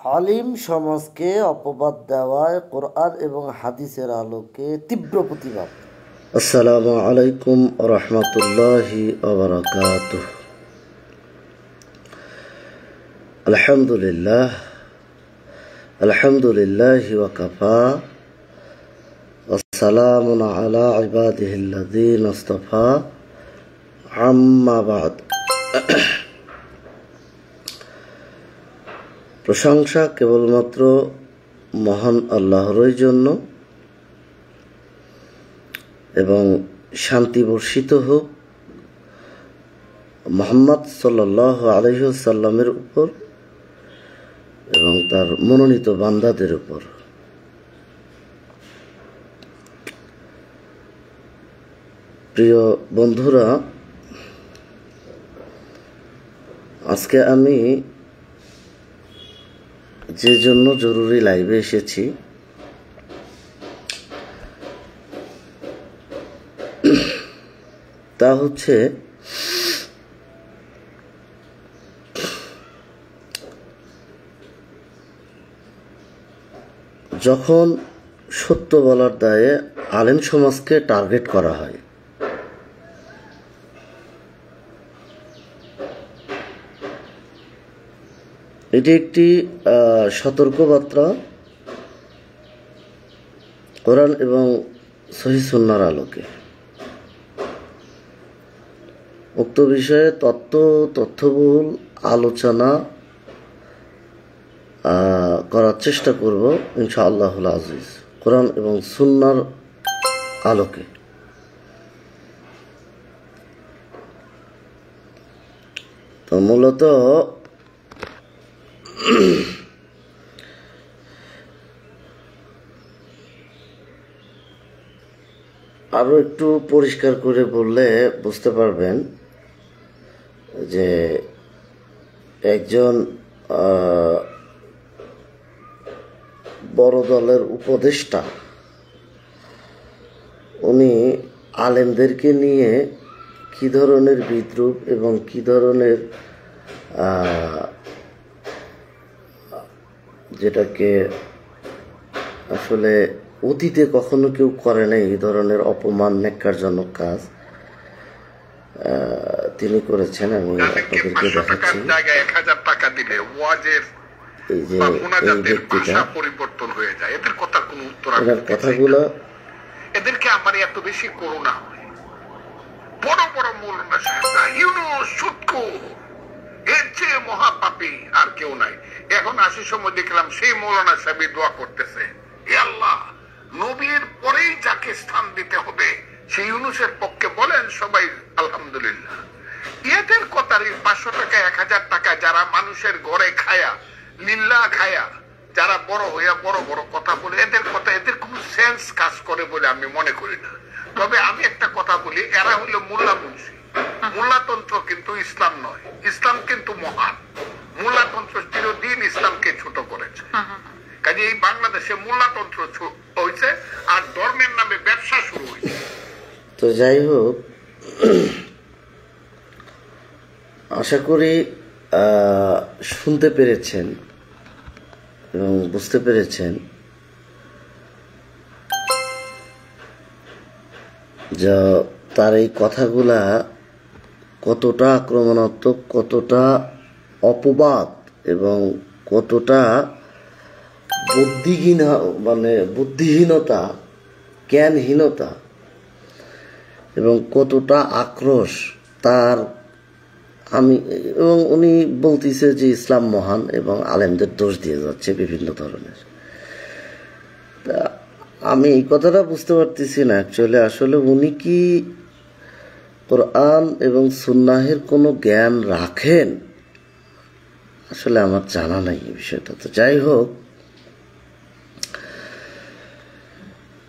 আলিম সমাজকে অপবাদ দেওয়ায় কোরআন এবং হাদিসের আলোকে তীব্র প্রতিবাদ। আসসালামু আলাইকুম ওয়া রাহমাতুল্লাহি ওয়া বারাকাতুহু। আলহামদুলিল্লাহি ওয়া কাফা ওয়া সালামুন আলা ইবাদিহিল্লাযীনা ইসতাফা, আম্মা বা'দ। প্রশংসা কেবলমাত্র মহান আল্লাহরই জন্য এবং শান্তি বর্ষিত হোক মুহাম্মদ সাল্লাল্লাহু আলাইহি ওয়াসাল্লামের উপর এবং তার মনোনীত বান্দাদের উপর। প্রিয় বন্ধুরা, আজকে আমি যে জন্য জরুরি লাইভে এসেছি তা হচ্ছে যখন সত্য বলার দায়ে আলেম সমাজকে টার্গেট করা হয়, এটি একটি সতর্কবার্তা কোরআন এবং সহিহ সুন্নাহর আলোকে। উক্ত বিষয়ে তথ্যবহুল আলোচনা করার চেষ্টা করব ইনশাআল্লাহুল আজিজ, কোরআন এবং সুন্নাহর আলোকে। তো মূলত আরো একটু পরিষ্কার করে বললে বুঝতে পারবেন যে একজন বড় দলের উপদেষ্টা উনি আলেমদেরকে নিয়ে কি ধরনের বিদ্রূপ এবং কি ধরনের যেটাকে আসলে অতীতে কখনো কেউ করে নাই এই ধরনের অপমান ন্যাক্কারজনক কাজ তিনি করেছেন। আমি আপনাদেরকে দেখাচ্ছি। এই যে এই ব্যক্তিটা, পরিবর্তন হয়ে যায়, এদের কথা কোনো উত্তর কথাগুলো এদেরকে আমার এত বেশি করুণা হয়। বড় বড় মৌলানা সাহেবরা ইউনুস সুৎখোর, এর চেয়ে মহাপাপী আর কেউ নাই। এখন আসার সময় দেখলাম সেই মৌলানা সাহেব দোয়া করতেছে, হে আল্লাহ, নবীর পরেই যাকে স্থান দিতে হবে সেই ইউনুসের পক্ষে বলেন সবাই আলহামদুলিল্লাহ। এদের কথার 500 টাকা 1000 টাকা যারা মানুষের ঘরে খায়া লিল্লাহ খায়া যারা বড় হইয়া বড় বড় কথা বলে, এদের কথা এদের কোন সেন্স কাজ করে বলে আমি মনে করি না। তবে আমি একটা কথা বলি, এরা হইলো মোল্লা মুন্সি। মোল্লাতন্ত্র কিন্তু ইসলাম নয়, ইসলাম কিন্তু মহান। মোল্লাতন্ত্র চিরদিন ইসলামকে ছোট করেছে। কাজে এই বাংলাদেশে মোল্লাতন্ত্র হয়েছে আর ধর্মের নামে ব্যবসা শুরু হয়েছে। তো যাই হোক, আশা করি শুনতে পেরেছেন এবং বুঝতে পেরেছেন যে তার এই কথাগুলা কতটা আক্রমণাত্মক, কতটা অপবাদ এবং কতটা বুদ্ধিহীনতা, জ্ঞানহীনতা এবং কতটা আক্রোশ তার। এবং উনি বলতেছে যে ইসলাম মহান এবং আলেমদের দোষ দিয়ে যাচ্ছে বিভিন্ন ধরনের। আমি এই কথাটা বুঝতে পারতেছি না অ্যাকচুয়ালি আসলে উনি কি কোরআন এবং সুন্নাহের কোনো জ্ঞান রাখেন, আসলে আমার জানা নাই এই বিষয়টা। তো যাই হোক,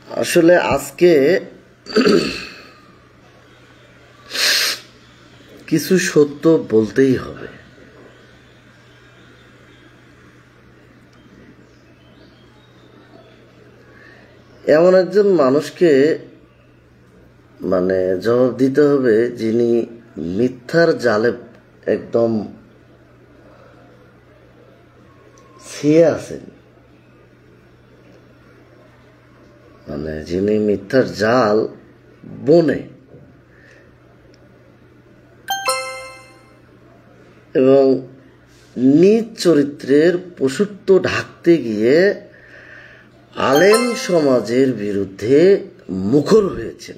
আসলে আজকে কিছু সত্য বলতেই হবে। এমন একজন মানুষকে জবাব দিতে হবে যিনি মিথ্যার জালে একদম পিছিয়ে আছেন, মানে যিনি মিথ্যার জাল বনে এবং নিজ চরিত্রের পশুত্ব ঢাকতে গিয়ে আলেম সমাজের বিরুদ্ধে মুখর হয়েছেন।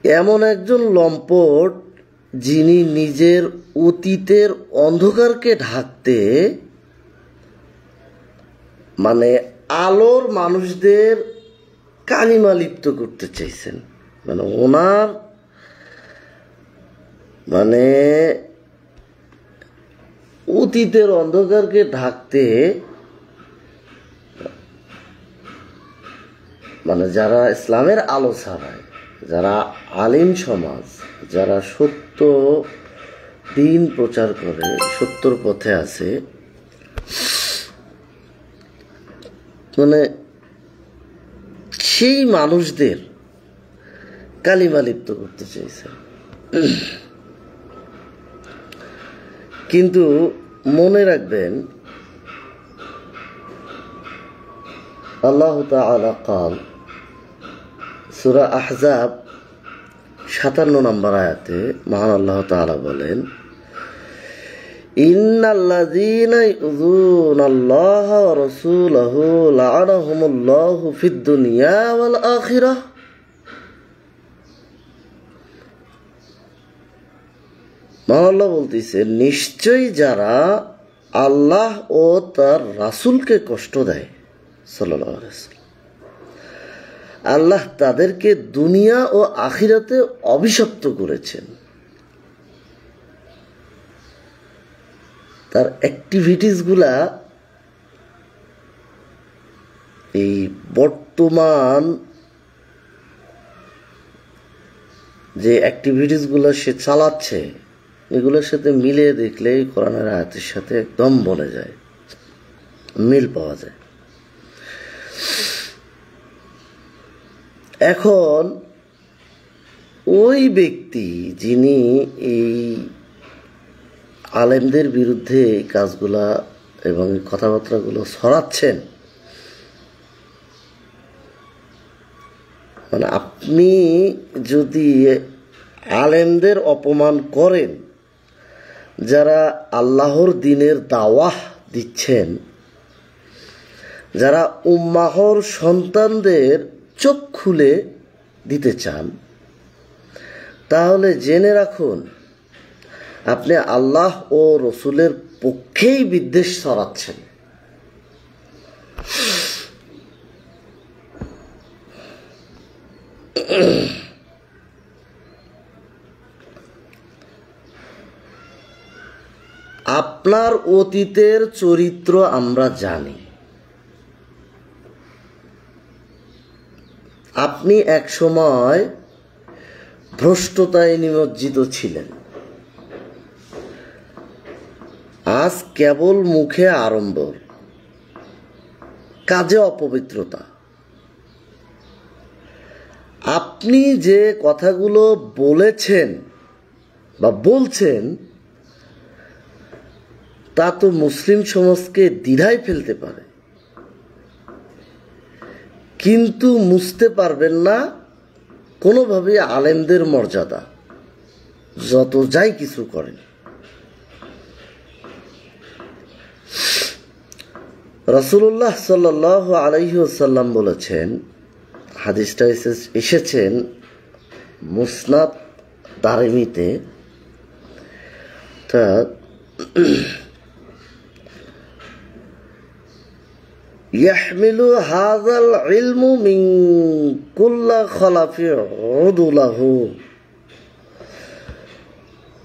এমন একজন লম্পট যিনি নিজের অতীতের অন্ধকারকে ঢাকতে, মানে আলোর মানুষদের কালিমা লিপ্ত করতে চাইছেন। মানে ওনার মানে অতীতের অন্ধকারকে ঢাকতে, মানে যারা ইসলামের আলো ছড়ায়, যারা আলিম সমাজ, যারা সত্য দিন প্রচার করে, সত্যর পথে আছে, মানে সেই মানুষদের কালিমা লিপ্ত করতে চাইছে। কিন্তু মনে রাখবেন, আল্লাহ তাআলা قال সূরা আহজাব 57 নম্বর আয়াতে মহান আল্লাহ তাআলা বলেন, ইন্নাল্লাযীনা ইউযুনাল্লাহা ওয়া রাসূলাহু লা'আনাহুমুল্লাহু ফিদ দুনিয়া ওয়াল আখিরাহ। মহান আল্লাহ বলতেছে, নিশ্চয়ই যারা আল্লাহ ও তার রাসূলকে কষ্ট দেয় সাল্লাল্লাহু আলাইহি ওয়াসাল্লাম, আল্লাহ তাদেরকে দুনিয়া ও আখিরাতে অভিশপ্ত করেছেন। তার অ্যাক্টিভিটিসগুলা এই বর্তমান যে অ্যাক্টিভিটিসগুলো সে চালাচ্ছে, এগুলোর সাথে মিলে দেখলেই কোরআনের আয়াতের সাথে একদম বলে যায়, মিল পাওয়া যায়। এখন ওই ব্যক্তি যিনি এই আলেমদের বিরুদ্ধে এই কাজগুলা এবং কথাবার্তাগুলো ছড়াচ্ছেন, মানে আপনি যদি আলেমদের অপমান করেন, যারা আল্লাহর দ্বীনের দাওয়াহ দিচ্ছেন, যারা উম্মাহর সন্তানদের চোখ খুলে দিতে চান, তাহলে জেনে রাখুন আপনি আল্লাহ ও রসুলের পক্ষেই বিদ্বেষ ছড়াচ্ছেন। আপনার অতীতের চরিত্র আমরা জানি। আপনি এক সময় ভ্রষ্টতায় নিমজ্জিত ছিলেন, আজ কেবল মুখে আড়ম্বর, কাজে অপবিত্রতা। আপনি যে কথাগুলো বলেছেন বা বলছেন, তা তো মুসলিম সমাজকে দ্বিধায় ফেলতে পারে, কিন্তু মুছতে পারবেন না কোনোভাবে আলেমদের মর্যাদা, যত যাই কিছু করেন। রাসূলুল্লাহ সাল্লাল্লাহু আলাইহি ওয়াসাল্লাম বলেছেন, হাদিসটা এসেছেন মুসনাদ দারিমিতে, তা ইয়াহমিলু হাযাল ইলমু মিন কুল্লি খলাফি উদুলাহু।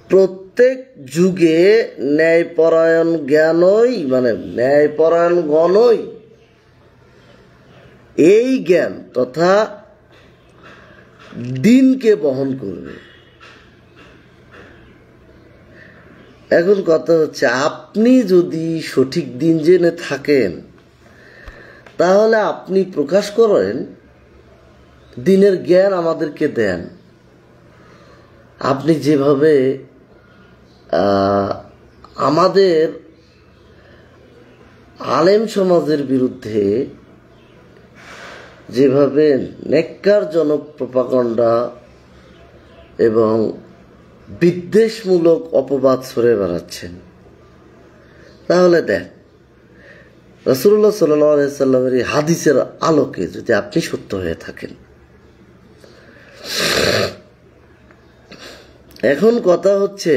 প্রত্যেক যুগে ন্যায়পরায়ণ জ্ঞানই, মানে ন্যায়পরায়ণ গণই এই জ্ঞান তথা দিনকে বহন করবে। এখন কথা হচ্ছে, আপনি যদি সঠিক দিন জেনে থাকেন, তাহলে আপনি প্রকাশ করেন, দিনের জ্ঞান আমাদেরকে দেন। আপনি যেভাবে আমাদের আলেম সমাজের বিরুদ্ধে যেভাবে নেক্কারজনক প্রপাগান্ডা এবং বিদ্বেষমূলক অপবাদ ছড়ে বেড়াচ্ছেন, তাহলে দেখ রাসূলুল্লাহ সাল্লাল্লাহু আলাইহি সাল্লামের এই হাদিসের আলোকে যদি আপনি সত্য হয়ে থাকেন, এখন কথা হচ্ছে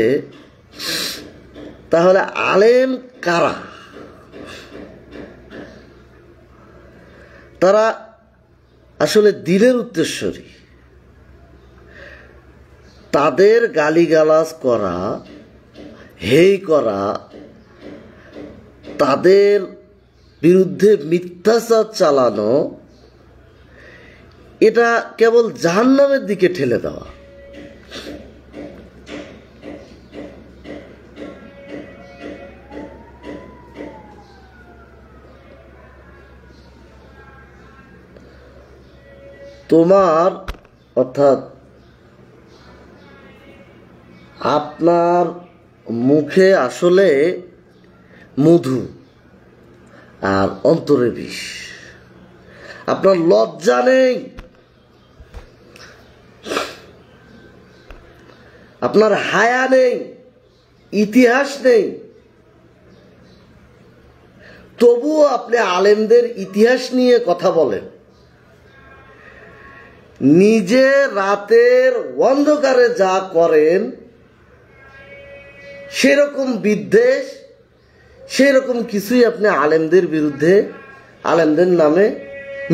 তাহলে আলেম কারা? তারা আসলে দিনের উদ্দেশ্যরী। তাদের গালিগালাজ করা, হেই করা, তাদের বিরুদ্ধে মিথ্যাচার চালানো, এটা কেবল জাহান্নামের দিকে ঠেলে দেওয়া। তোমার অর্থাৎ আপনার মুখে আসলে মধু আর অন্তরে বিষ। আপনার লজ্জা নেই, আপনার হায়া নেই, ইতিহাস নেই, তবুও আপনি আলেমদের ইতিহাস নিয়ে কথা বলেন। নিজে রাতের অন্ধকারে যা করেন সেরকম বিদ্বেষ, সেরকম কিছুই আপনি আলেমদের বিরুদ্ধে, আলেমদের নামে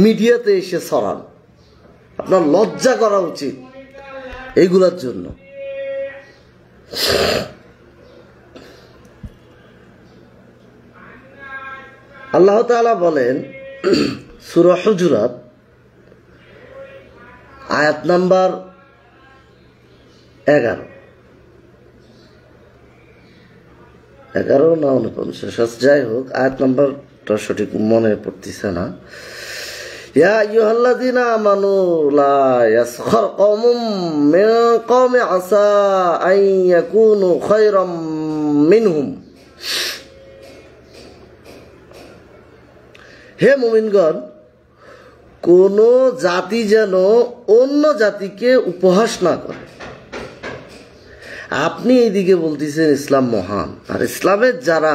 মিডিয়াতে এসে ছড়ান। আপনার লজ্জা করা উচিত এইগুলোর জন্য। আল্লাহ তাআলা বলেন সূরা হুজুরাত আয়াত নাম্বার 11 না 49, যাই হোক, আয়াত নাম্বারটা সঠিক মনে পড়তেছে না। ইয়া আইয়ুহাল্লাযীনা আমানু লা ইয়াসখার কওমুম মিন কওমি আসা আন ইয়াকুনু খায়রাম মিনহুম। হে মুমিনগণ, কোন জাতি যেন অন্য জাতিকে উপহাস না করে। আপনি এইদিকে বলতেছেন ইসলাম মহান, আর ইসলামের যারা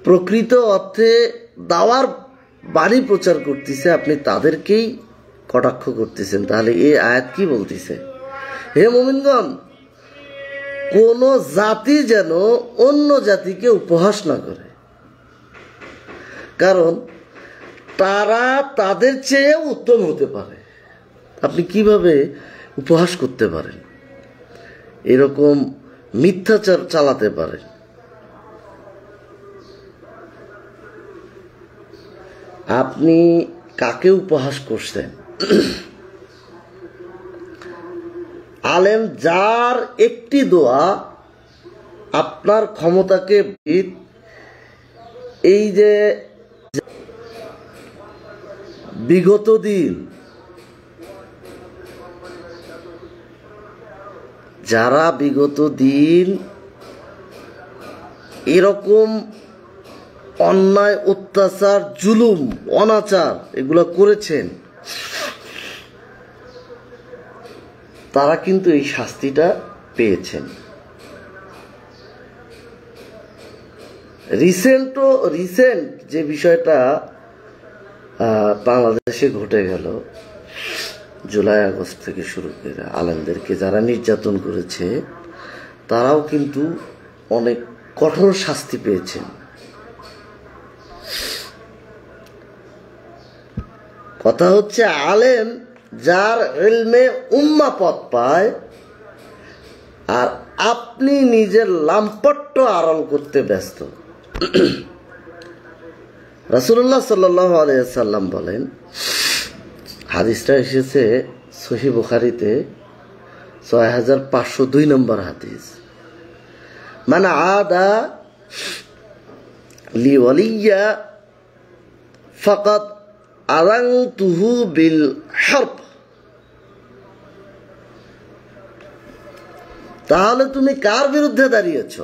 প্রকৃত অর্থে দাওয়ার বাণী প্রচার করতেছে, আপনি তাদেরকেই কটাক্ষ করতেছেন। তাহলে এই আয়াত কি বলতেছে? হে মুমিনগণ, কোন জাতি যেন অন্য জাতিকে উপহাস না করে, কারণ তারা তাদের চেয়ে উত্তম হতে পারে। আপনি কিভাবে উপহাস করতে পারেন, এরকম মিথ্যাচার চালাতে পারেন? আপনি কাকে উপহাস করছেন? আলেম যার একটি দোয়া আপনার ক্ষমতাকে, এই যে বিগত দিন যারা বিগত দিন এরকম অন্যায়, অত্যাচার, জুলুম, অনাচার এগুলো করেছেন, তারা কিন্তু এই শাস্তিটা পেয়েছেন। রিসেন্ট যে বিষয়টা বাংলাদেশে ঘটে গেল, জুলাই আগস্ট থেকে শুরু করে আলেমদেরকে যারা নির্যাতন করেছে, তারাও কিন্তু অনেক কঠোর শাস্তি পেয়েছেন। কথা হচ্ছে আলেম যার ইলমে উম্মা পদ পায়, আর আপনি নিজের লাম্পট্য আড়াল করতে ব্যস্ত। রাসূলুল্লাহ সাল্লাল্লাহু আলাইহি সাল্লাম বলেন, হাদিসটা এসেছে সহিহ বুখারীতে 6502 নম্বর হাদিস, মান আদা লি ওয়ালিয়া ফাকাদ আযানতুহু বিল হারব তাহলে তুমি কার বিরুদ্ধে দাঁড়িয়েছ?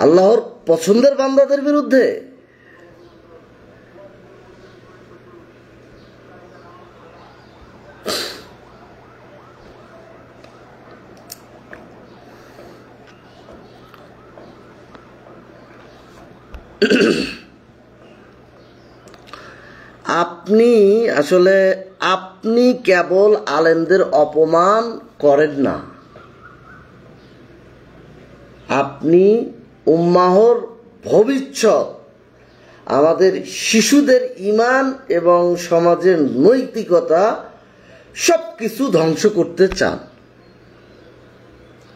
আল্লাহর পছন্দের বান্দাদের বিরুদ্ধে? আপনি কেবল আলেমদের অপমান করেন না, আপনি উম্মাহর ভবিষ্যৎ, আমাদের শিশুদের ঈমান এবং সমাজের নৈতিকতা সবকিছু ধ্বংস করতে চান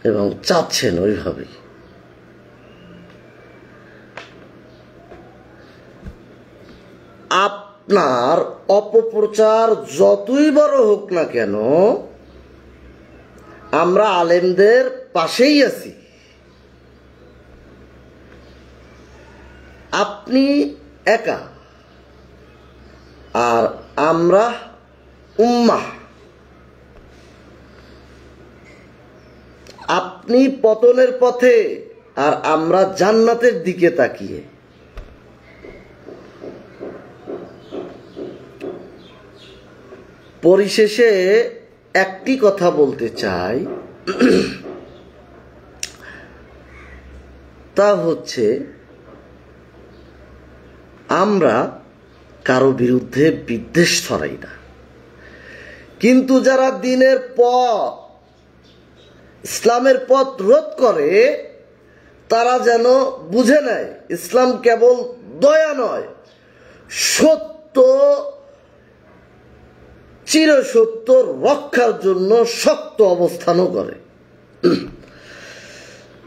এবং চাচ্ছেন ওইভাবেই। আপনার অপপ্রচার যতই বড় হোক না কেন, আমরা আলেমদের পাশেই আছি। আপনি একা আর আমরা উম্মাহ। আপনি পতনের পথে আর আমরা জান্নাতের দিকে তাকিয়ে। পরিশেষে একটি কথা বলতে চাই, তা হচ্ছে আমরা কারো বিরুদ্ধে বিদ্বেষ ছড়াই না, কিন্তু যারা দ্বীনের পথ, ইসলামের পথ রোধ করে, তারা যেন বুঝে নেয় ইসলাম কেবল দয়া নয়, সত্য, চিরসত্য রক্ষার জন্য শক্ত অবস্থানও করে।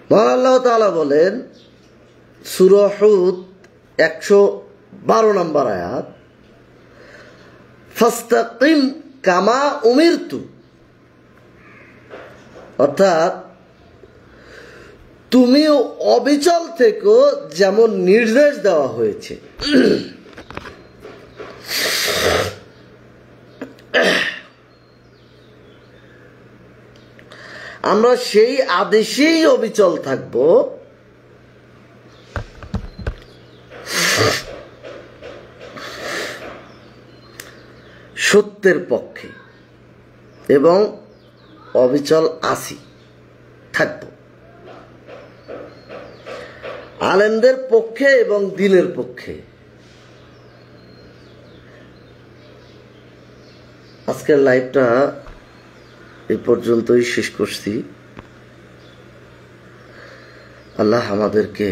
মহান আল্লাহ তাআলা বলেন সূরা হুদ 112 নম্বর আয়াত, ফাস্তাকিম কামা উমিরতু, অর্থাৎ তুমিও অবিচল থেকো যেমন নির্দেশ দেওয়া হয়েছে। আমরা সেই আদেশেই অবিচল থাকব সত্যের পক্ষে এবং অবিচল থাকব আলেমদের পক্ষে এবং দ্বীনের পক্ষে। আজকের লাইভটা এই পর্যন্তই শেষ করছি। আল্লাহ আমাদেরকে